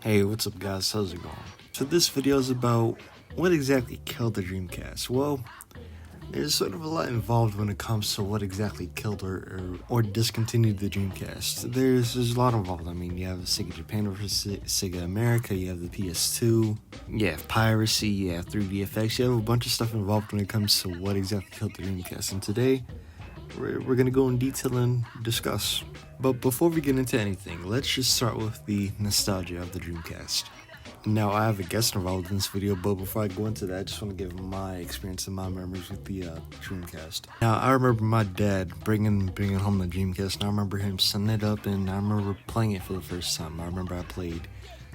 Hey, what's up guys, how's it going? So this video is about what exactly killed the Dreamcast. Well, there's sort of a lot involved when it comes to what exactly killed or discontinued the Dreamcast. There's a lot involved. I mean, you have Sega Japan versus Sega America, you have the PS2, you have piracy, you have 3D effects, you have a bunch of stuff involved when it comes to what exactly killed the Dreamcast. And today, we're gonna go in detail and discuss. But before we get into anything, let's just start with the nostalgia of the Dreamcast. Now, I have a guest involved in this video, but before I go into that, I just want to give my experience and my memories with the Dreamcast. Now, I remember my dad bringing home the Dreamcast, and I remember him setting it up, and I remember playing it for the first time. I remember I played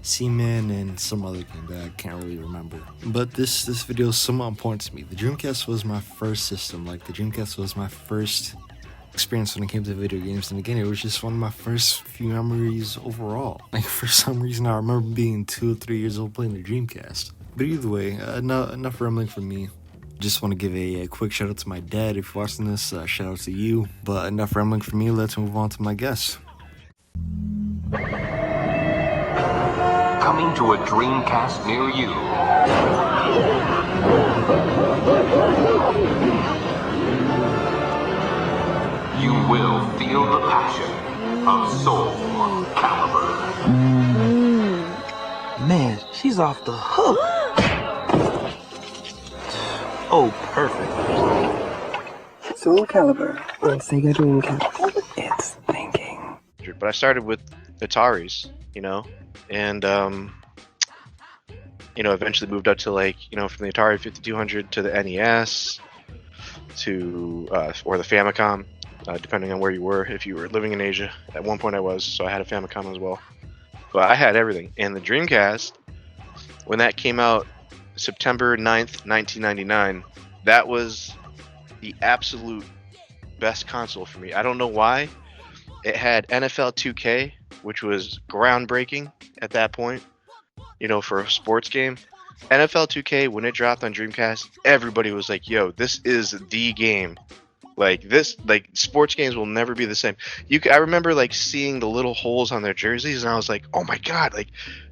Seaman and some other game that I can't really remember. But this video is somewhat important to me. The Dreamcast was my first system. Like, the Dreamcast was my first experience when it came to video games, and again, it was just one of my first few memories overall. Like, for some reason, I remember being 2 or 3 years old playing the Dreamcast. But either way, enough rambling from me. Just want to give a quick shout out to my dad. If you're watching this, shout out to you. But enough rambling from me, let's move on to my guest. Coming to a Dreamcast near you. You will feel the passion of Soul Calibur. Man, she's off the hook. Oh, perfect. Soul Calibur on Sega Dreamcast. It's thinking. But I started with Ataris, and eventually moved up to from the Atari 5200 to the NES to or the Famicom, depending on where you were. If you were living in Asia, at one point I was, so I had a Famicom as well. But I had everything. And the Dreamcast, when that came out September 9th, 1999, that was the absolute best console for me. I don't know why. It had NFL 2K, which was groundbreaking at that point, for a sports game. NFL 2K, when it dropped on Dreamcast, everybody was like, yo, this is the game. Sports games will never be the same. I remember seeing the little holes on their jerseys, and I was like, oh my god,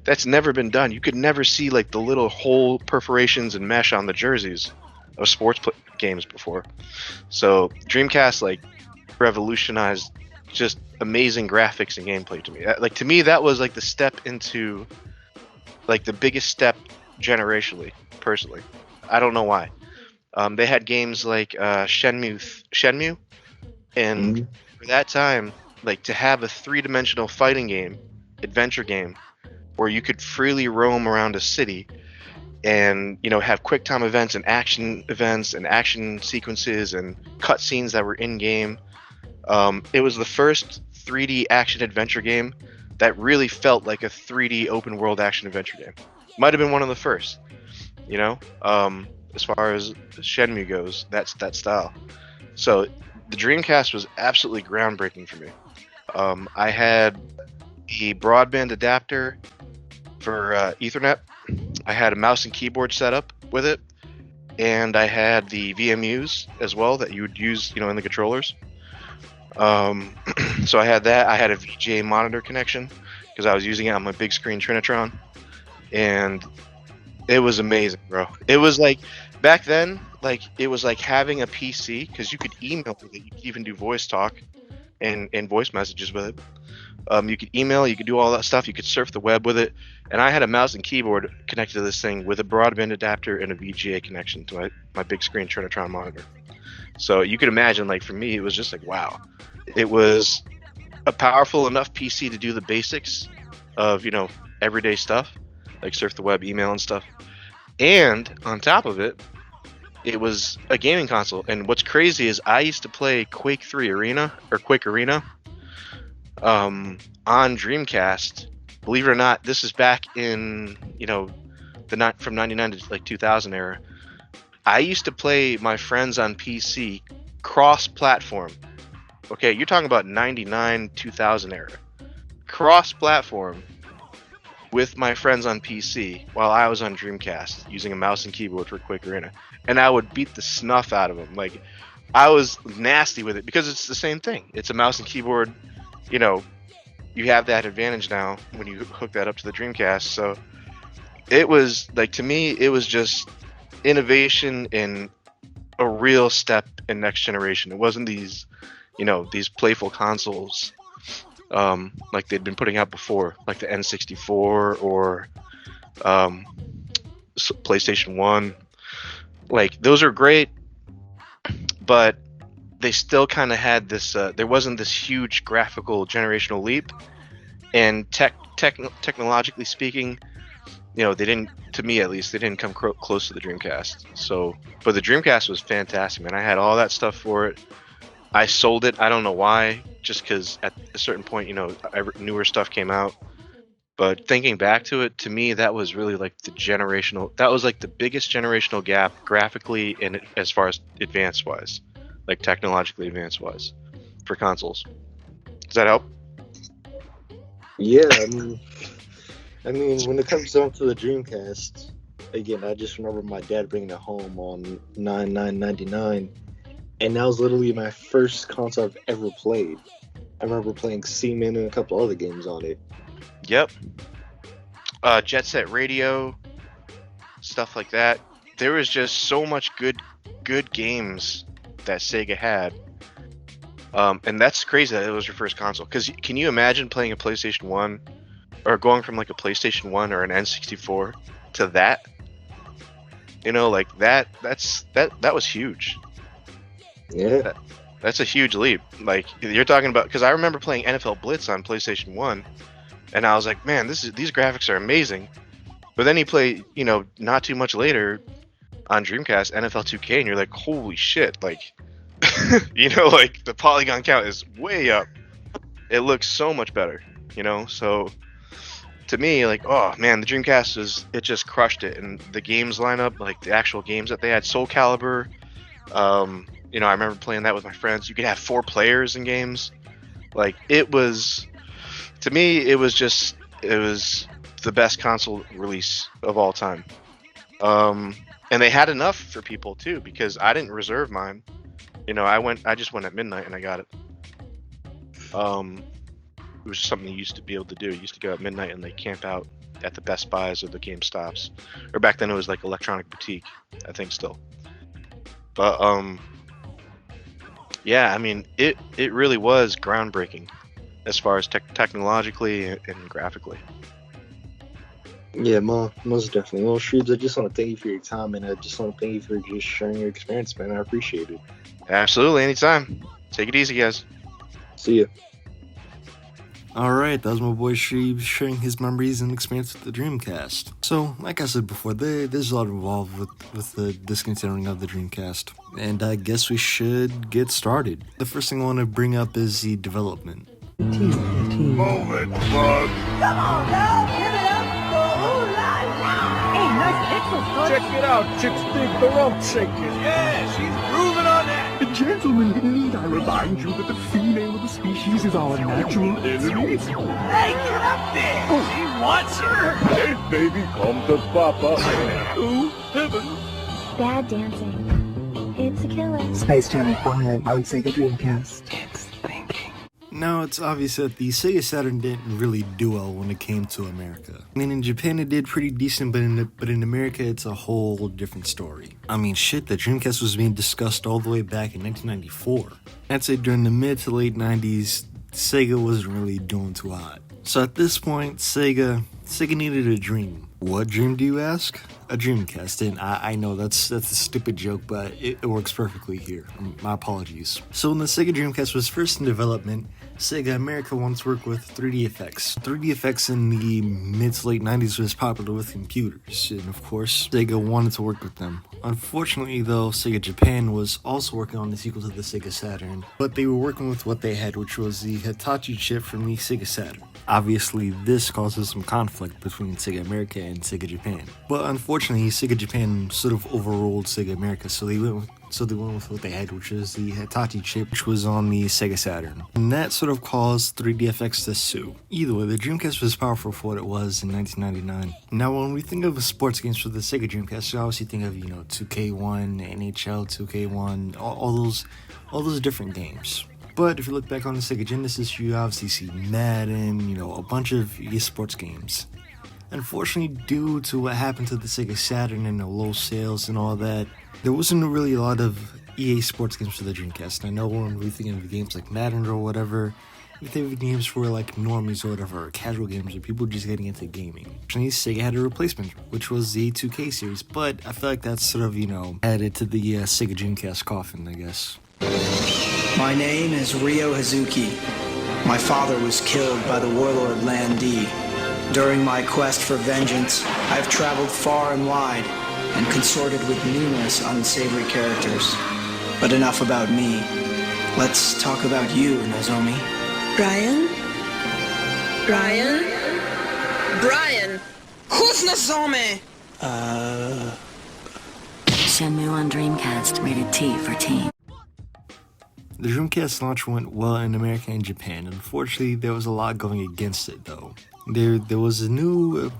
that's never been done. You could never see the little hole perforations and mesh on the jerseys of sports games before. So Dreamcast revolutionized just amazing graphics and gameplay to me. To me, that was the step into the biggest step generationally, personally. I don't know why. They had games like Shenmue, and for that time, to have a three-dimensional fighting game, adventure game, where you could freely roam around a city and have quick time events and action sequences and cutscenes that were in game. It was the first 3D action adventure game that really felt like a 3D open world action adventure game. Might have been one of the first, as far as Shenmue goes, that's that style. So the Dreamcast was absolutely groundbreaking for me. I had a broadband adapter for Ethernet. I had a mouse and keyboard set up with it, and I had the VMUs as well that you would use, in the controllers. So I had that. I had a VGA monitor connection because I was using it on my big screen Trinitron, and it was amazing, bro. It was back then, it was like having a PC, because you could email with it. You could even do voice talk and voice messages with it. You could email, you could do all that stuff. You could surf the web with it. And I had a mouse and keyboard connected to this thing with a broadband adapter and a VGA connection to my big screen Trinitron monitor. So you could imagine, for me, it was just wow. It was a powerful enough PC to do the basics of, everyday stuff, like surf the web, email, and stuff. And on top of it, it was a gaming console. And what's crazy is I used to play Quake Arena on Dreamcast. Believe it or not, this is back in, from 99 to 2000 era. I used to play my friends on PC cross-platform. Okay, you're talking about 99, 2000 era. Cross-platform with my friends on PC while I was on Dreamcast using a mouse and keyboard for Quake Arena. And I would beat the snuff out of them. I was nasty with it because it's the same thing. It's a mouse and keyboard, you have that advantage now when you hook that up to the Dreamcast. So it was like, to me, it was just innovation in a real step in next generation. It wasn't these, these playful consoles like they'd been putting out before, like the N64 or PlayStation 1. Like, those are great, but they still kind of had this, there wasn't this huge graphical generational leap. And technologically speaking, they didn't, to me at least, they didn't come close to the Dreamcast. So, but the Dreamcast was fantastic, man. I had all that stuff for it. I sold it. I don't know why, just because at a certain point, newer stuff came out. But thinking back to it, to me, that was really like that was like the biggest generational gap graphically and as far as advanced wise, like technologically advanced wise for consoles. Does that help? Yeah, I mean, when it comes down to the Dreamcast, again, I just remember my dad bringing it home on 9/9/99, and that was literally my first console I've ever played. I remember playing Seaman and a couple other games on it. Yep. Jet Set Radio, stuff like that. There was just so much good games that Sega had. And that's crazy that it was your first console. Because can you imagine playing a PlayStation 1 or going from like a PlayStation 1 or an N64 to that? Like that was huge. Yeah. That's a huge leap. Like, you're talking about, because I remember playing NFL Blitz on PlayStation 1, and I was like, man, these graphics are amazing. But then you play, not too much later on Dreamcast, NFL 2K, and you're like, holy shit, like, like the polygon count is way up. It looks so much better, so to me, like, oh man, the Dreamcast it just crushed it. And the games lineup, like the actual games that they had, Soul Calibur, I remember playing that with my friends. You could have 4 players in games. Like, it was, to me, it was the best console release of all time. And they had enough for people too, because I didn't reserve mine. I just went at midnight and I got it. It was just something you used to be able to do. You used to go at midnight and camp out at the Best Buys or the GameStops. Or back then it was like Electronic Boutique, I think still. But yeah, I mean, it really was groundbreaking as far as technologically and graphically. Yeah, most definitely. Well, Shreebs, I just want to thank you for your time, and I just want to thank you for just sharing your experience, man. I appreciate it. Absolutely, anytime. Take it easy, guys. See ya. Alright, that was my boy Shreebs sharing his memories and experience with the Dreamcast. So, like I said before, there's a lot involved with the discontinuing of the Dreamcast. And I guess we should get started. The first thing I want to bring up is the development. Move it, bug. Come on, dog, give it up for Ooh La La. Hey, nice pixels, bud. Check it out, chicks dig the rump shaking. Yeah, she's grooving on that. Gentlemen, need I remind you that the female of the species is our natural enemy? Hey, get up there. She wants you. Hey, baby, come to Papa. Oh, heaven. Bad dancing. It's a killer. Space Channel 5 on Sega Dreamcast. It's thinking. Now, it's obvious that the Sega Saturn didn't really do well when it came to America. I mean, in Japan it did pretty decent, but in America it's a whole different story. I mean, shit, the Dreamcast was being discussed all the way back in 1994. I'd say during the mid to late 90s, Sega wasn't really doing too hot. So at this point, Sega needed a dream. What dream, do you ask? A Dreamcast. And I know that's a stupid joke, but it works perfectly here. My apologies. So when the Sega Dreamcast was first in development, Sega America wanted to work with 3D effects. 3D effects in the mid to late 90s was popular with computers, and of course, Sega wanted to work with them. Unfortunately though, Sega Japan was also working on the sequel to the Sega Saturn, but they were working with what they had, which was the Hitachi chip from the Sega Saturn. Obviously, this causes some conflict between Sega America and Sega Japan. But unfortunately, Sega Japan sort of overruled Sega America, so they went with what they had, which was the Hitachi chip, which was on the Sega Saturn. And that sort of caused 3DFX to sue. Either way, the Dreamcast was powerful for what it was in 1999. Now, when we think of sports games for the Sega Dreamcast, you obviously think of, 2K1, NHL 2K1, all those different games. But if you look back on the Sega Genesis, you obviously see Madden, a bunch of EA Sports games. Unfortunately, due to what happened to the Sega Saturn and the low sales and all that, there wasn't really a lot of EA Sports games for the Dreamcast. I know when we think of games like Madden or whatever, we think of games for like normies or whatever, or casual games, or people just getting into gaming. Actually, Sega had a replacement, which was the 2K series, but I feel like that's sort of, added to the Sega Dreamcast coffin, I guess. My name is Ryo Hazuki. My father was killed by the warlord Lan Di. During my quest for vengeance, I've traveled far and wide and consorted with numerous unsavory characters. But enough about me. Let's talk about you, Nozomi. Brian? Brian! Who's Nozomi? Shenmue on Dreamcast, rated T for teen. The Dreamcast launch went well in America and Japan. Unfortunately, there was a lot going against it, though. There was a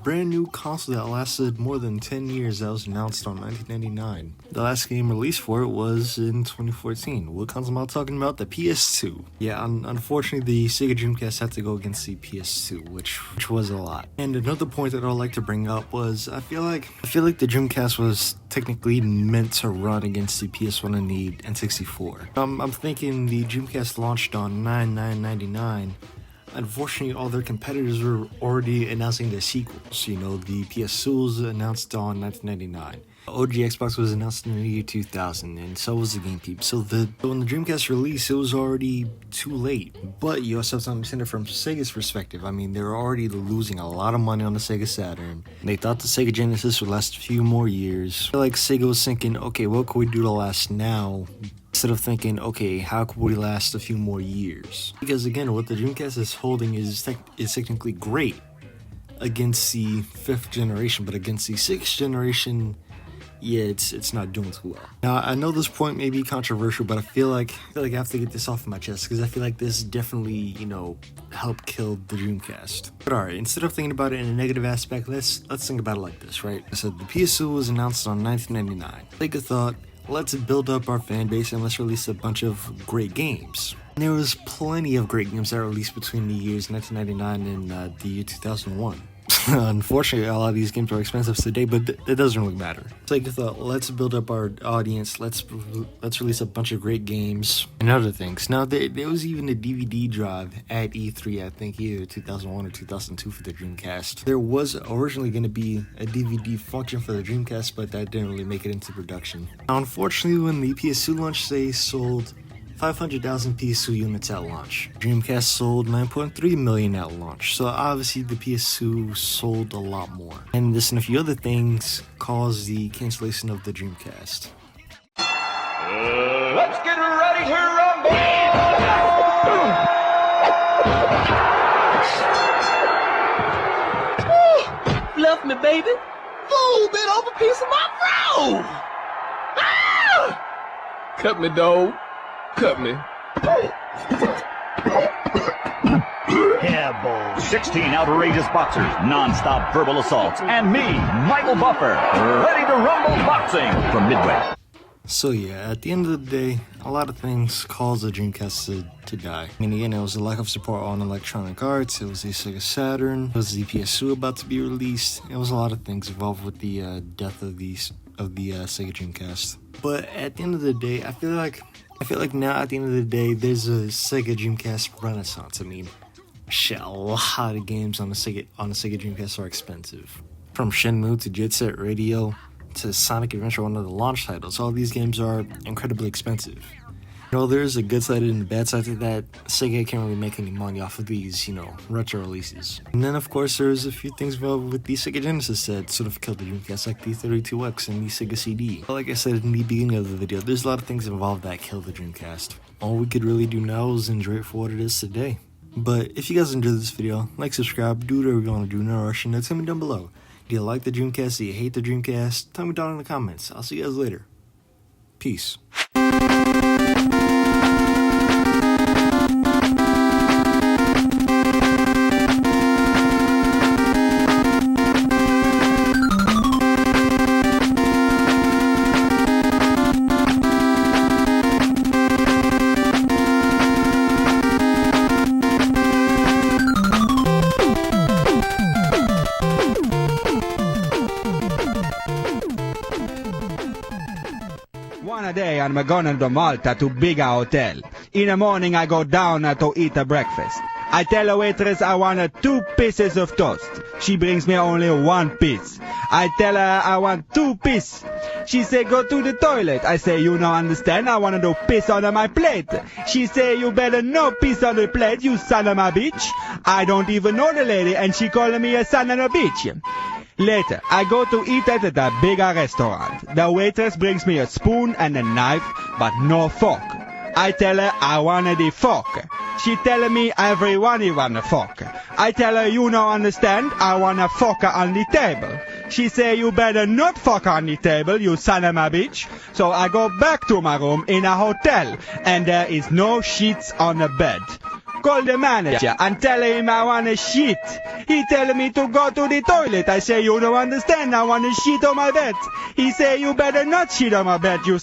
brand new console that lasted more than 10 years that was announced on 1999. The last game released for it was in 2014. What console am I talking about? The PS2. Yeah, unfortunately, the Sega Dreamcast had to go against the PS2, which was a lot. And another point that I'd like to bring up was I feel like the Dreamcast was technically meant to run against the PS1 and the N64. I'm thinking the Dreamcast launched on 9/9/99. Unfortunately, all their competitors were already announcing their sequels. The PS2 was announced on 1999. OG Xbox was announced in the year 2000, and so was the GameCube. So when the Dreamcast released, it was already too late. But you also have to understand it from Sega's perspective. I mean, they were already losing a lot of money on the Sega Saturn. They thought the Sega Genesis would last a few more years. I feel like Sega was thinking, okay, what can we do to last now? Instead of thinking, okay, how could we last a few more years? Because again, what the Dreamcast is holding is technically great against the 5th generation, but against the 6th generation, yeah, it's not doing too well. Now, I know this point may be controversial, but I feel like I have to get this off my chest because I feel like this definitely, helped kill the Dreamcast. But alright, instead of thinking about it in a negative aspect, let's think about it like this, right? So the PS2 was announced on 1999. Sega thought, let's build up our fan base and let's release a bunch of great games. And there was plenty of great games that were released between the years 1999 and the year 2001. Unfortunately, a lot of these games are expensive today, but it doesn't really matter. Sega thought, let's build up our audience, let's release a bunch of great games and other things. Now, there was even a DVD drive at E3, I think either 2001 or 2002 for the Dreamcast. There was originally going to be a DVD function for the Dreamcast, but that didn't really make it into production. Now, unfortunately, when the PS2 launched, they sold 500,000 PS2 units at launch. Dreamcast sold 9.3 million at launch, so obviously the PS2 sold a lot more. And this and a few other things caused the cancellation of the Dreamcast. Let's get ready to rumble! Left me, baby. Fool bit off a piece of my throat. Ah! Cut me, dog. Cut me. Yeah, boy. 16 outrageous boxers, non-stop verbal assaults, and me, Michael Buffer, ready to rumble boxing from Midway. So yeah, at the end of the day, a lot of things caused the Dreamcast to die. I mean, again, it was a lack of support on Electronic Arts, it was the Sega Saturn, it was the PS2 about to be released, it was a lot of things involved with the death of the Sega Dreamcast. But at the end of the day, I feel like now at the end of the day, there's a Sega Dreamcast renaissance. I mean, shit, a lot of games on the Sega Dreamcast are expensive. From Shenmue to Jet Set Radio to Sonic Adventure, one of the launch titles, all these games are incredibly expensive. There's a good side and a bad side to that. Sega can't really make any money off of these, retro releases. And then, of course, there's a few things involved with the Sega Genesis that sort of killed the Dreamcast, like the 32X and the Sega CD. But like I said in the beginning of the video, there's a lot of things involved that killed the Dreamcast. All we could really do now is enjoy it for what it is today. But if you guys enjoyed this video, like, subscribe, do whatever you want to do, no rush, and tell me down below. Do you like the Dreamcast? Do you hate the Dreamcast? Tell me down in the comments. I'll see you guys later. Peace. One day I'm going to Malta to bigger hotel. In the morning I go down to eat a breakfast. I tell the waitress I want 2 pieces of toast. She brings me only 1 piece. I tell her I want 2 pieces. She say go to the toilet. I say you don't understand, I want to piss on my plate. She say you better no piss on the plate, you son of a bitch. I don't even know the lady and she calling me a son of a bitch. Later, I go to eat at a bigger restaurant. The waitress brings me a spoon and a knife, but no fork. I tell her I want the fork. She tell me everyone want a fork. I tell her you don't understand, I want a fork on the table. She say you better not fuck on the table, you son of a bitch. So I go back to my room in a hotel, and there is no sheets on the bed. Call the manager and tell him I want a shit. He tell me to go to the toilet. I say you don't understand, I want a shit on my bed. He say you better not shit on my bed, you